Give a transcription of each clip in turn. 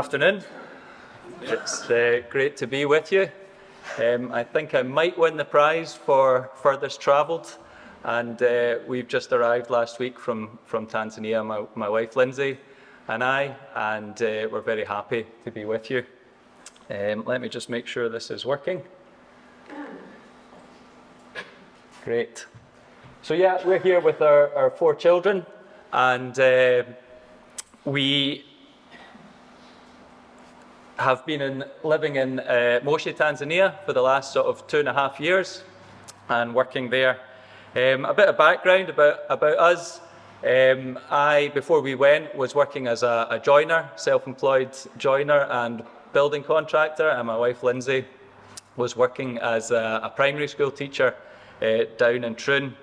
afternoon. It's great to be with you. I think I might win the prize for furthest travelled, and we've just arrived last week from Tanzania, my wife Lynsey and I, and we're very happy to be with you. Let me just make sure this is working. Great. So yeah, we're here with our 4 children, and we have been living in Moshi, Tanzania for the last sort of 2.5 years and working there. A bit of background about us. I, before we went, was working as a joiner, self-employed joiner and building contractor, and my wife Lynsey was working as a primary school teacher down in Troon.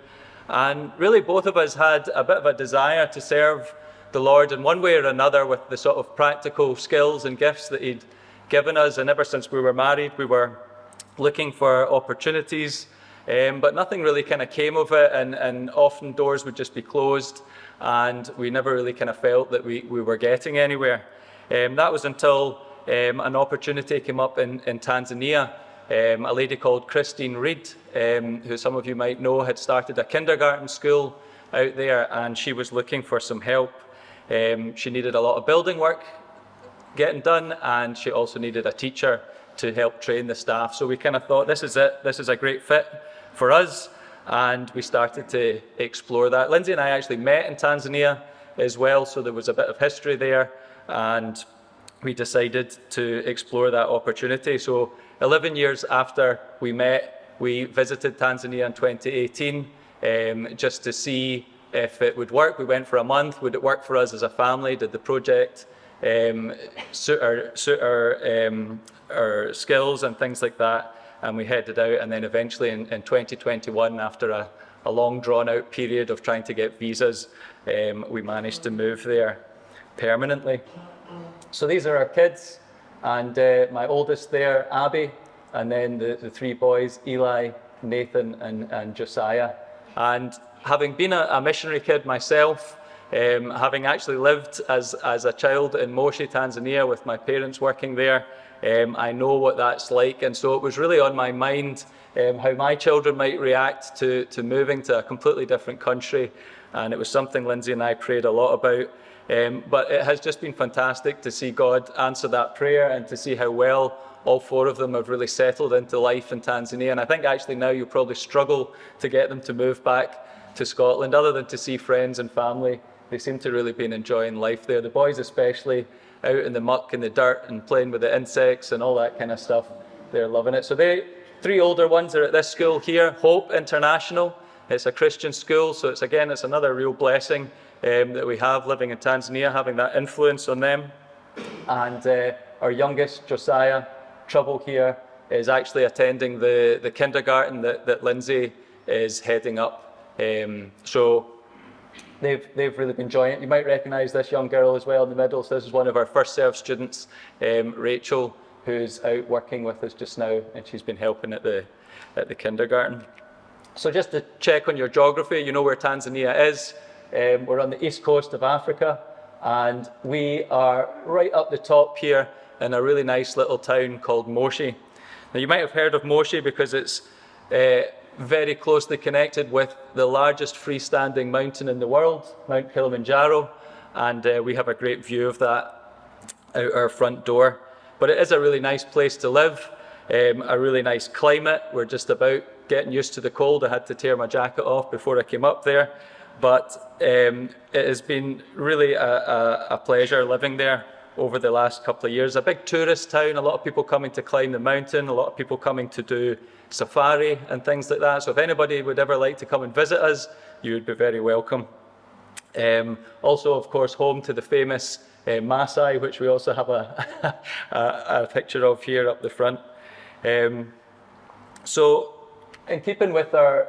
And really both of us had a bit of a desire to serve the Lord in one way or another with the sort of practical skills and gifts that He'd given us. And ever since we were married, we were looking for opportunities, but nothing really kind of came of it, and often doors would just be closed, and we never really kind of felt that we were getting anywhere. That was until an opportunity came up in Tanzania. A lady called Christine Reed, who some of you might know, had started a kindergarten school out there, and she was looking for some help. She needed a lot of building work getting done, and she also needed a teacher to help train the staff. So we kind of thought, this is it, this is a great fit for us, and we started to explore that. Lynsey and I actually met in Tanzania as well, so there was a bit of history there, and we decided to explore that opportunity. So 11 years after we met, we visited Tanzania in 2018 just to see if it would work. We went for a month. Would it work for us as a family? Did the project suit our skills and things like that? And we headed out, and then eventually in 2021, after a long drawn-out period of trying to get visas, we managed to move there permanently. So these are our kids, and my oldest there, Abby, and then the 3 boys, Eli, Nathan, and Josiah. And having been a missionary kid myself, having actually lived as a child in Moshi, Tanzania, with my parents working there, I know what that's like. And so it was really on my mind how my children might react to moving to a completely different country. And it was something Lynsey and I prayed a lot about. But it has just been fantastic to see God answer that prayer and to see how well all 4 of them have really settled into life in Tanzania. And I think actually now you'll probably struggle to get them to move back to Scotland, other than to see friends and family. They seem to really be enjoying life there. The boys especially, out in the muck and the dirt and playing with the insects and all that kind of stuff. They're loving it. So the 3 older ones are at this school here, Hope International. It's a Christian school, so it's another real blessing that we have living in Tanzania, having that influence on them. And our youngest, Josiah, Trouble here, is actually attending the kindergarten that Lynsey is heading up. So they've really been enjoying it. You might recognise this young girl as well in the middle. So this is one of our first serve students, Rachel, who's out working with us just now, and she's been helping at the kindergarten. So just to check on your geography, you know where Tanzania is. We're on the east coast of Africa, and we are right up the top here in a really nice little town called Moshi. Now you might have heard of Moshi because it's very closely connected with the largest freestanding mountain in the world, Mount Kilimanjaro, and we have a great view of that out our front door. But it is a really nice place to live, a really nice climate. We're just about getting used to the cold. I had to tear my jacket off before I came up there. But it has been really a pleasure living there over the last couple of years. A big tourist town, a lot of people coming to climb the mountain, a lot of people coming to do safari and things like that. So if anybody would ever like to come and visit us, you would be very welcome. Also, of course, home to the famous Maasai, which we also have a picture of here up the front. So in keeping with our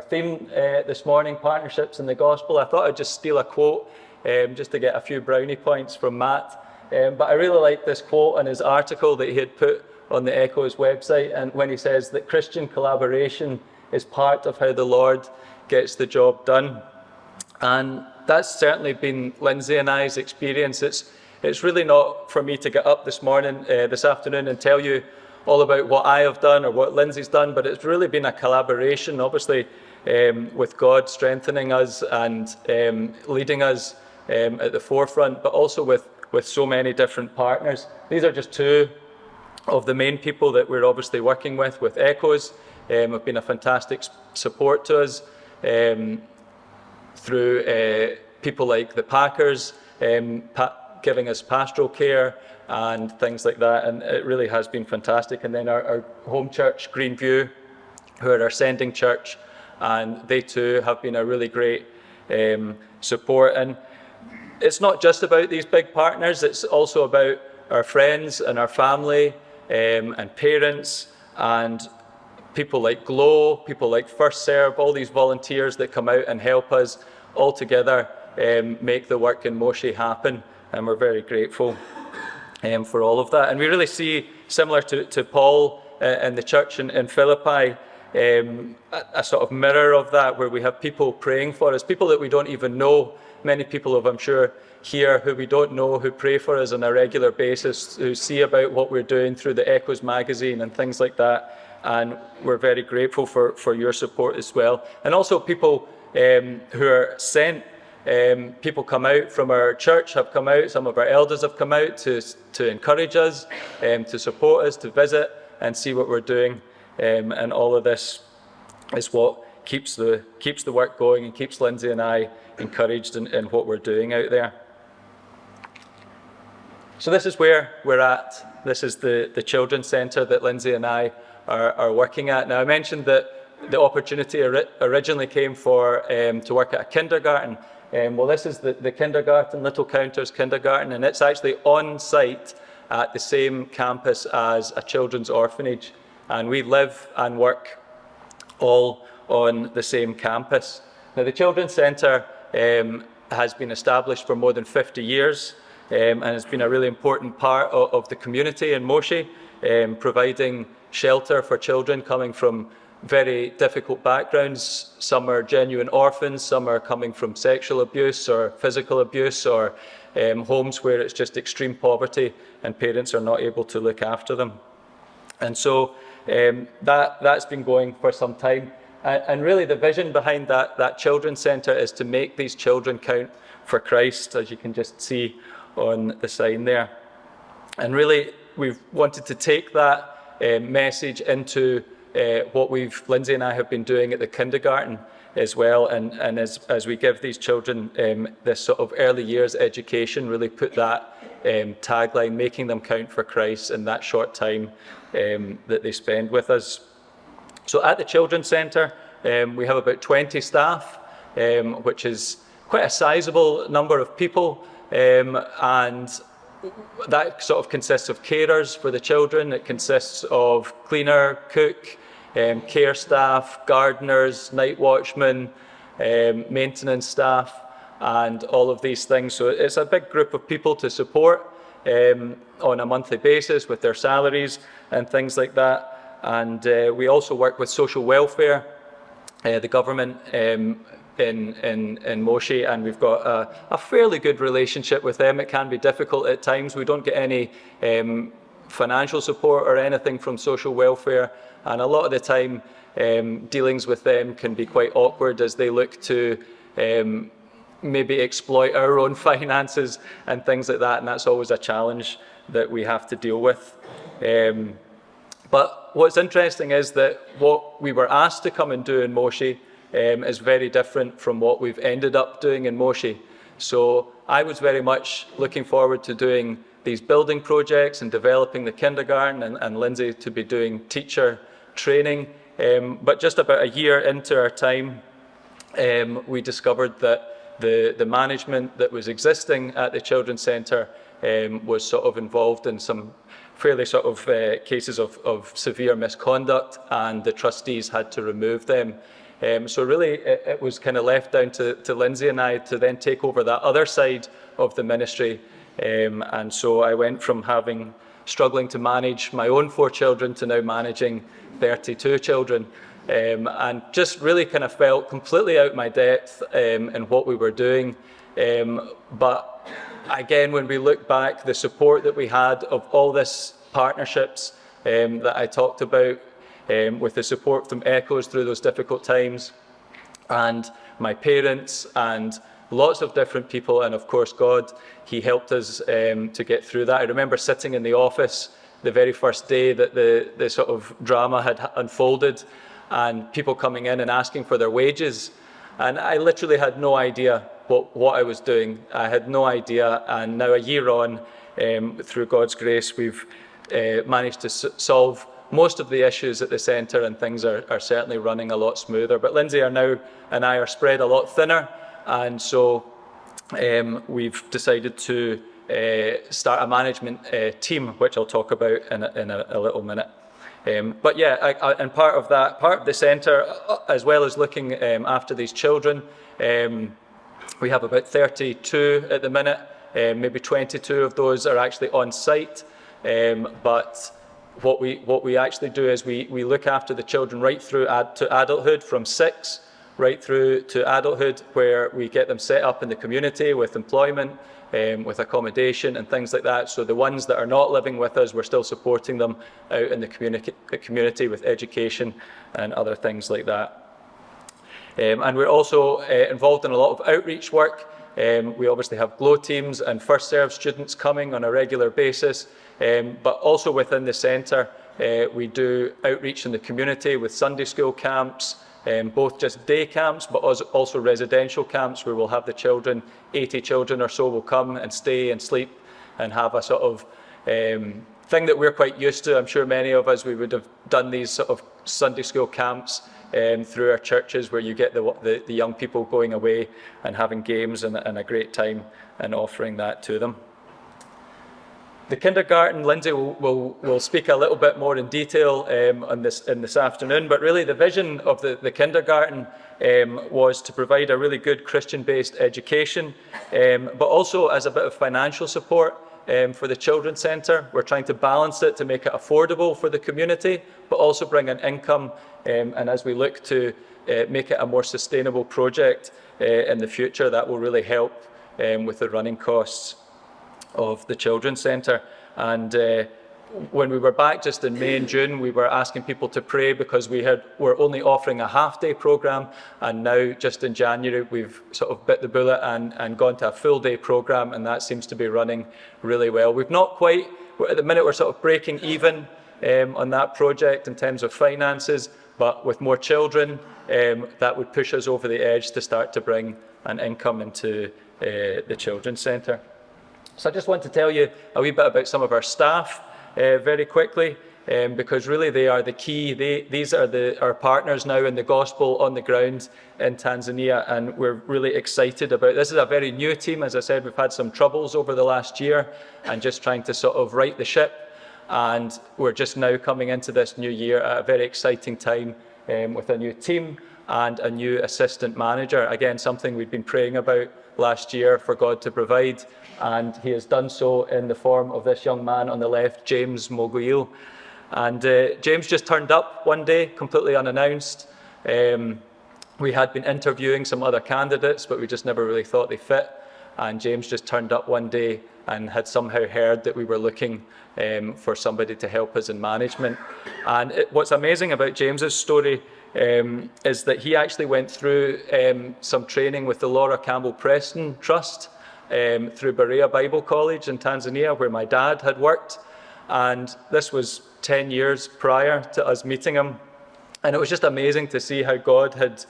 theme this morning, partnerships in the gospel, I thought I'd just steal a quote just to get a few brownie points from Matt. But I really like this quote on his article that he had put on the Echo's website, and when he says that Christian collaboration is part of how the Lord gets the job done. And that's certainly been Lynsey and I's experience. it's really not for me to get up this afternoon and tell you all about what I have done or what Lynsey's done, but it's really been a collaboration, obviously, with God strengthening us and leading us at the forefront, but also with so many different partners. These are just two of the main people that we're obviously working with Echoes. Have been a fantastic support to us through people like the Packers, giving us pastoral care and things like that, and it really has been fantastic. And then our home church, Greenview, who are our sending church, and they too have been a really great support. And it's not just about these big partners, it's also about our friends and our family and parents and people like Glow, people like First Serve, all these volunteers that come out and help us all together make the work in Moshi happen, and we're very grateful for all of that. And we really see, similar to Paul and the church in Philippi, a sort of mirror of that, where we have people praying for us, people that we don't even know. Many people I'm sure here who we don't know, who pray for us on a regular basis, who see about what we're doing through the Echoes magazine and things like that. And we're very grateful for your support as well. And also people who are sent. People come out from our church, have come out, some of our elders have come out to encourage us, to support us, to visit and see what we're doing. And all of this is what keeps the work going and keeps Lynsey and I encouraged in what we're doing out there. So this is where we're at. This is the Children's Centre that Lynsey and I are working at. Now, I mentioned that the opportunity originally came to work at a kindergarten. Well, this is the kindergarten, Little Counters Kindergarten, and it's actually on site at the same campus as a children's orphanage. And we live and work all on the same campus. Now, the Children's Centre has been established for more than 50 years, and it's been a really important part of the community in Moshi, providing shelter for children coming from very difficult backgrounds. Some are genuine orphans, some are coming from sexual abuse or physical abuse, or homes where it's just extreme poverty and parents are not able to look after them. And so that's been going for some time. And really the vision behind that Children's Centre is to make these children count for Christ, as you can just see on the sign there. And really we've wanted to take that message into what Lynsey and I have been doing at the kindergarten as well, and as we give these children this sort of early years education, really put that tagline, making them count for Christ, in that short time that they spend with us. So at the Children's Centre, we have about 20 staff, which is quite a sizable number of people, and that sort of consists of carers for the children. It consists of cleaner, cook, care staff, gardeners, night watchmen, maintenance staff, and all of these things. So it's a big group of people to support on a monthly basis with their salaries and things like that. And we also work with social welfare, the government in Moshi, and we've got a fairly good relationship with them. It can be difficult at times. We don't get any financial support or anything from social welfare, and a lot of the time dealings with them can be quite awkward as they look to maybe exploit our own finances and things like that, and that's always a challenge that we have to deal with. But what's interesting is that what we were asked to come and do in Moshi is very different from what we've ended up doing in Moshi. So I was very much looking forward to doing these building projects and developing the kindergarten, and Lynsey to be doing teacher training. But just about a year into our time, we discovered that the management that was existing at the Children's Centre was sort of involved in some fairly sort of cases of severe misconduct, and the trustees had to remove them. So really it was kind of left down to Lynsey and I to then take over that other side of the ministry. And so I went from struggling to manage my own 4 children to now managing 32 children. and just really kind of felt completely out of my depth in what we were doing. But again, when we look back, the support that we had of all this partnerships that I talked about, with the support from Echoes through those difficult times, and my parents, and lots of different people, and of course God, He helped us to get through that. I remember sitting in the office the very first day that the sort of drama had unfolded, and people coming in and asking for their wages, and I literally had no idea what I was doing. I had no idea, and now a year on, through God's grace, we've managed to solve most of the issues at the centre, and things are certainly running a lot smoother. But Lynsey and I are spread a lot thinner, and so we've decided to start a management team, which I'll talk about in a little minute. But yeah, and part of the centre, as well as looking after these children, we have about 32 at the minute. Maybe 22 of those are actually on site. But what we actually do is we look after the children right through to adulthood, from 6 right through to adulthood, where we get them set up in the community with employment, with accommodation and things like that. So the ones that are not living with us, we're still supporting them out in the community with education and other things like that. And we're also involved in a lot of outreach work. We obviously have GLOW teams and First Serve students coming on a regular basis, but also within the centre we do outreach in the community with Sunday school camps, both just day camps but also residential camps, where we'll have the children, 80 children or so will come and stay and sleep and have a sort of thing that we're quite used to. I'm sure many of us, we would have done these sort of Sunday school camps through our churches, where you get the young people going away and having games and a great time and offering that to them. The kindergarten, Lynsey will speak a little bit more in detail on this afternoon, but really the vision of the kindergarten was to provide a really good Christian-based education, but also as a bit of financial support for the Children's Centre. We're trying to balance it to make it affordable for the community, but also bring an income, and as we look to make it a more sustainable project in the future, that will really help with the running costs of the Children's Centre. And when we were back just in May and June, we were asking people to pray, because we're only offering a half-day programme, and now just in January we've sort of bit the bullet and gone to a full-day programme, and that seems to be running really well. We've not quite, at the minute we're sort of breaking even on that project in terms of finances, but with more children that would push us over the edge to start to bring an income into the Children's Centre. So I just want to tell you a wee bit about some of our staff very quickly, because really they are the key. These are our partners now in the gospel on the ground in Tanzania, and we're really excited about this. Is a very new team. As I said, we've had some troubles over the last year and just trying to sort of right the ship, and we're just now coming into this new year at a very exciting time with a new team and a new assistant manager. Again, something we've been praying about last year for God to provide, and He has done so in the form of this young man on the left, James Moguil. And James just turned up one day, completely unannounced. We had been interviewing some other candidates, but we just never really thought they fit. And James just turned up one day and had somehow heard that we were looking for somebody to help us in management. And what's amazing about James's story is that he actually went through some training with the Laura Campbell Preston Trust through Berea Bible College in Tanzania, where my dad had worked. And this was 10 years prior to us meeting him. And it was just amazing to see how God had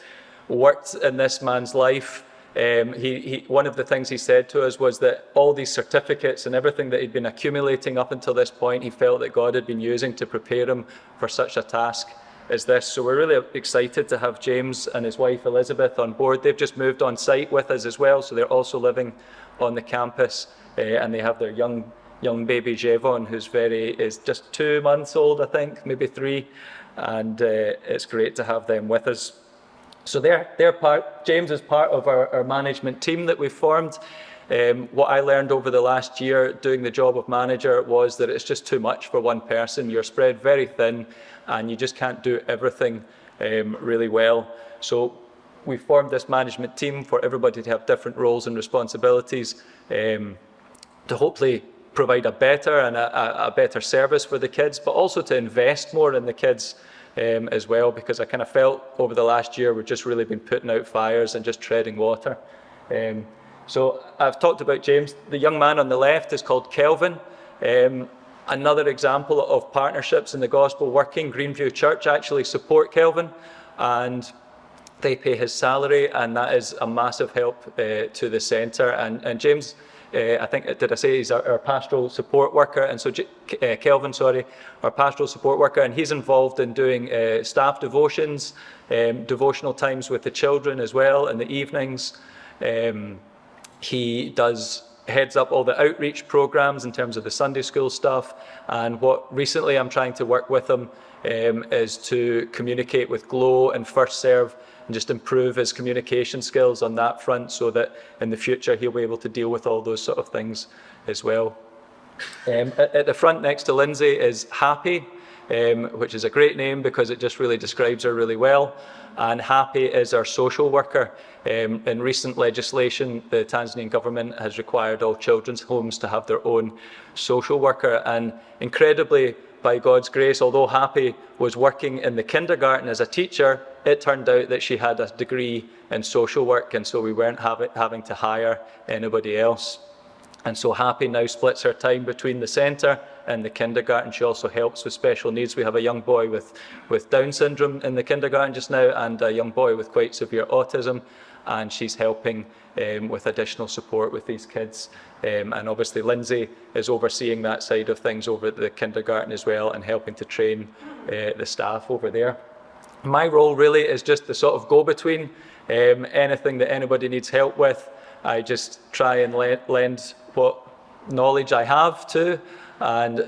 worked in this man's life. One of the things he said to us was that all these certificates and everything that he'd been accumulating up until this point, he felt that God had been using to prepare him for such a task as this. So we're really excited to have James and his wife Elizabeth on board. They've just moved on site with us as well, so they're also living on the campus, and they have their young baby Javon, is just 2 months old, I think, maybe 3, and it's great to have them with us. So James is part of our management team that we've formed. What I learned over the last year doing the job of manager was that it's just too much for one person. You're spread very thin, and you just can't do everything really well. So we formed this management team for everybody to have different roles and responsibilities to hopefully provide a better and a better service for the kids, but also to invest more in the kids as well, because I kind of felt over the last year we've just really been putting out fires and just treading water. So I've talked about James. The young man on the left is called Kelvin. Another example of partnerships in the gospel working. Greenview Church actually support Kelvin, and they pay his salary, and that is a massive help to the centre. And James, I think, did I say he's our pastoral support worker? And so Kelvin, our pastoral support worker, and he's involved in doing staff devotions, devotional times with the children as well in the evenings. He heads up all the outreach programs in terms of the Sunday school stuff. And what recently I'm trying to work with him is to communicate with Glow and First Serve and just improve his communication skills on that front, so that in the future he'll be able to deal with all those sort of things as well. At the front next to Lynsey is Happy, which is a great name because it just really describes her really well. And Happy is our social worker. In recent legislation, the Tanzanian government has required all children's homes to have their own social worker. And incredibly, by God's grace, although Happy was working in the kindergarten as a teacher, it turned out that she had a degree in social work, and so we weren't having to hire anybody else. And so Happy now splits her time between the centre and the kindergarten. She also helps with special needs. We have a young boy with Down syndrome in the kindergarten just now, and a young boy with quite severe autism, and she's helping with additional support with these kids. And obviously Lynsey is overseeing that side of things over at the kindergarten as well, and helping to train the staff over there. My role really is just the sort of go-between. Anything that anybody needs help with, I just try and lend what knowledge I have to, and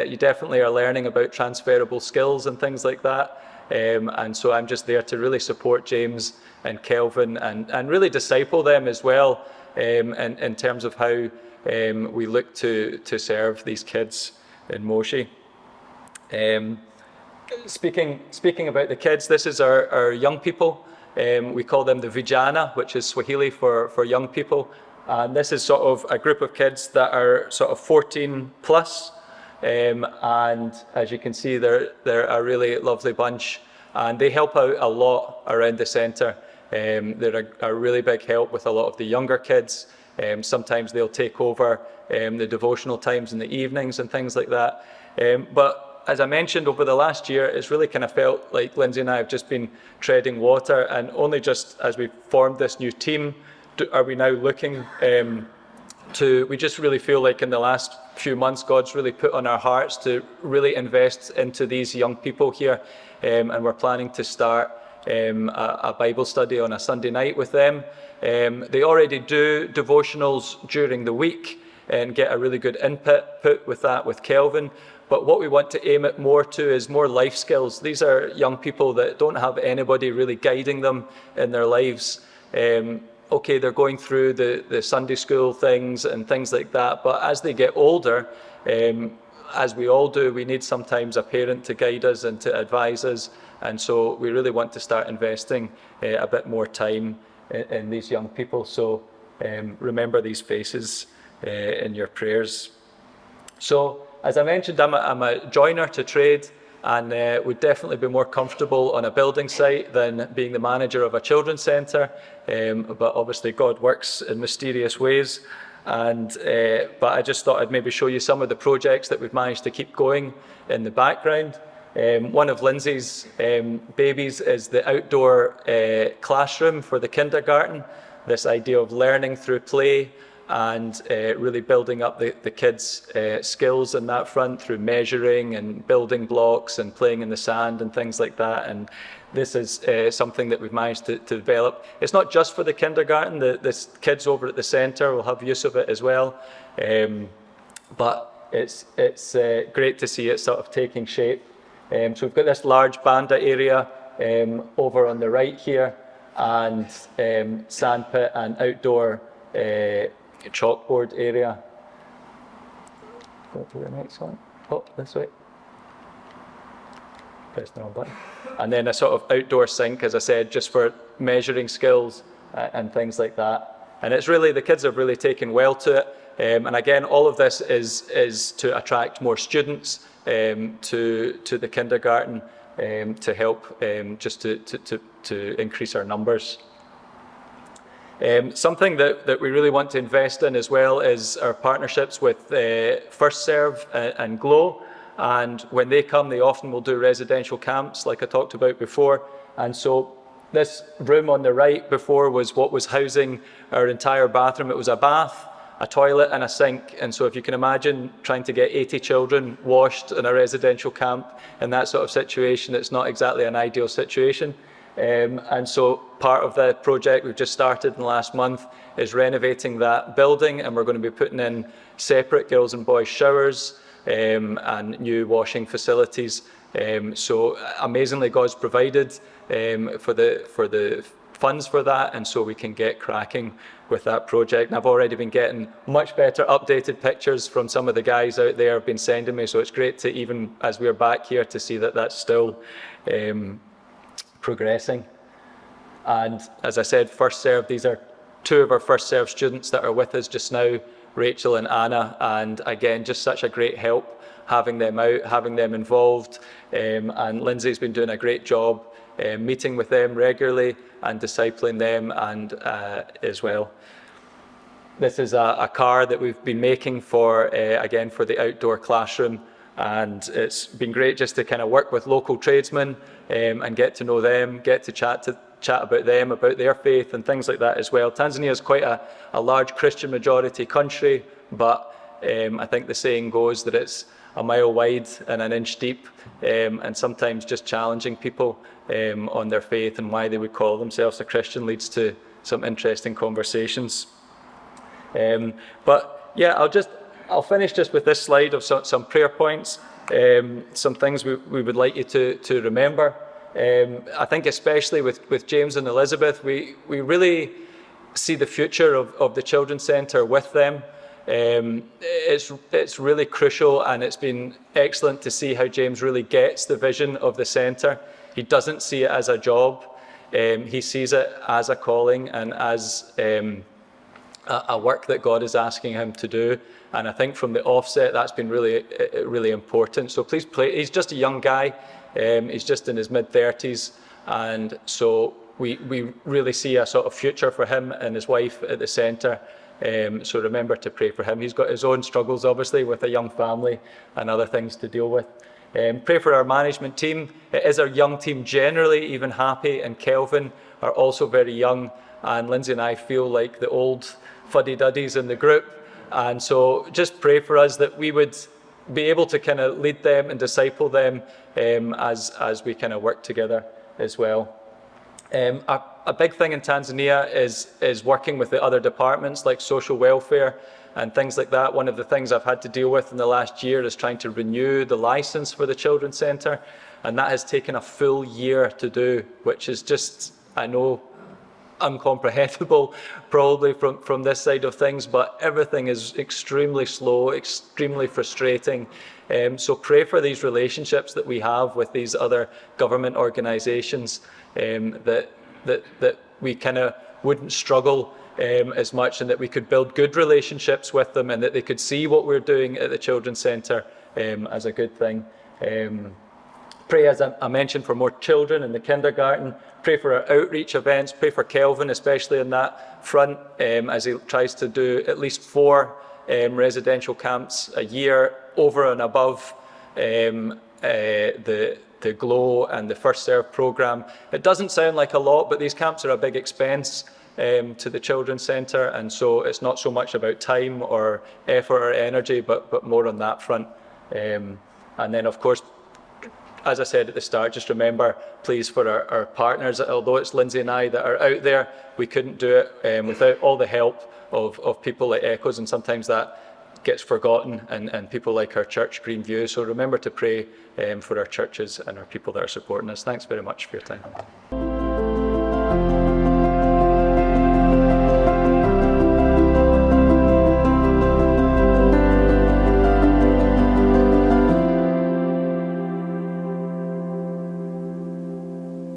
you definitely are learning about transferable skills and things like that. And so I'm just there to really support James and Kelvin and really disciple them as well, in terms of how we look to serve these kids in Moshi. Speaking about the kids, this is our young people. We call them the vijana, which is Swahili for young people. And this is sort of a group of kids that are sort of 14 plus. And as you can see, they're a really lovely bunch. And they help out a lot around the centre. They're a really big help with a lot of the younger kids. Sometimes they'll take over the devotional times in the evenings and things like that. But as I mentioned, over the last year, it's really kind of felt like Lynsey and I have just been treading water, and only just as we formed this new team are we now looking we just really feel like in the last few months, God's really put on our hearts to really invest into these young people here. And we're planning to start a Bible study on a Sunday night with them. They already do devotionals during the week and get a really good input with that with Kelvin. But what we want to aim it more to is more life skills. These are young people that don't have anybody really guiding them in their lives. Okay, they're going through the Sunday school things and things like that, but as they get older, as we all do, we need sometimes a parent to guide us and to advise us, and so we really want to start investing a bit more time in these young people. So remember these faces in your prayers. So as I mentioned, I'm a joiner to trade, and would definitely be more comfortable on a building site than being the manager of a children's centre. But obviously God works in mysterious ways. But I just thought I'd maybe show you some of the projects that we've managed to keep going in the background. One of Lynsey's babies is the outdoor classroom for the kindergarten. This idea of learning through play and really building up the kids' skills in that front through measuring and building blocks and playing in the sand and things like that. And this is something that we've managed to develop. It's not just for the kindergarten. The kids over at the centre will have use of it as well. But it's great to see it sort of taking shape. So we've got this large banda area over on the right here, and sandpit and outdoor chalkboard area. Go to the next one. Oh, this way. press the wrong button. And then a sort of outdoor sink, as I said, just for measuring skills and things like that. And it's really, the kids have really taken well to it. And again, all of this is to attract more students to the kindergarten, to help just to increase our numbers. Something that we really want to invest in as well is our partnerships with Serve and Glow. And when they come, they often will do residential camps, like I talked about before. And so this room on the right before was what was housing our entire bathroom. It was a bath, a toilet and a sink. And so if you can imagine trying to get 80 children washed in a residential camp in that sort of situation, it's not exactly an ideal situation. And so part of the project we've just started in the last month is renovating that building, and we're going to be putting in separate girls and boys showers and new washing facilities. So amazingly, God's provided for the funds for that, and so we can get cracking with that project. And I've already been getting much better updated pictures from some of the guys out there have been sending me, so it's great to, even as we're back here, to see that that's still progressing. And as I said, First Serve, these are two of our First Serve students that are with us just now, Rachel and Anna, and again, just such a great help having them out, having them involved. And Lynsey's been doing a great job meeting with them regularly and discipling them and as well. This is a car that we've been making for, again, for the outdoor classroom. And it's been great just to kind of work with local tradesmen and get to know them, get to chat about them, about their faith and things like that as well. Tanzania is quite a large Christian majority country, but I think the saying goes that it's a mile wide and an inch deep, and sometimes just challenging people on their faith and why they would call themselves a Christian leads to some interesting conversations. But yeah, I'll finish just with this slide of some prayer points, some things we would like you to remember. I think especially with James and Elizabeth, we really see the future of the Children's Centre with them. It's really crucial, and it's been excellent to see how James really gets the vision of the centre. He doesn't see it as a job. He sees it as a calling and as a work that God is asking him to do. And I think from the offset, that's been really important. So please pray. He's just a young guy. He's just in his mid-30s. And so we really see a sort of future for him and his wife at the centre. So remember to pray for him. He's got his own struggles, obviously, with a young family and other things to deal with. Pray for our management team. It is our young team generally. Even Happy and Kelvin are also very young. And Lynsey and I feel like the old fuddy-duddies in the group. And so just pray for us that we would be able to kind of lead them and disciple them as we kind of work together as well. A big thing in Tanzania is working with the other departments like social welfare and things like that. One of the things I've had to deal with in the last year is trying to renew the license for the Children's Centre, and that has taken a full year to do, which is just, I know, incomprehensible probably from this side of things, but everything is extremely slow, extremely frustrating. So pray for these relationships that we have with these other government organisations, that we kind of wouldn't struggle as much, and that we could build good relationships with them, and that they could see what we're doing at the Children's Centre as a good thing. Pray, as I mentioned, for more children in the kindergarten. Pray for our outreach events. Pray for Kelvin, especially in that front, as he tries to do at least 4 residential camps a year over and above the Glow and the First Serve programme. It doesn't sound like a lot, but these camps are a big expense to the Children's Centre, and so it's not so much about time or effort or energy, but more on that front. And then, of course, as I said at the start, just remember, please, for our partners, although it's Lynsey and I that are out there, we couldn't do it without all the help of people like Echoes, and sometimes that gets forgotten, and people like our church, Greenview. So remember to pray for our churches and our people that are supporting us. Thanks very much for your time.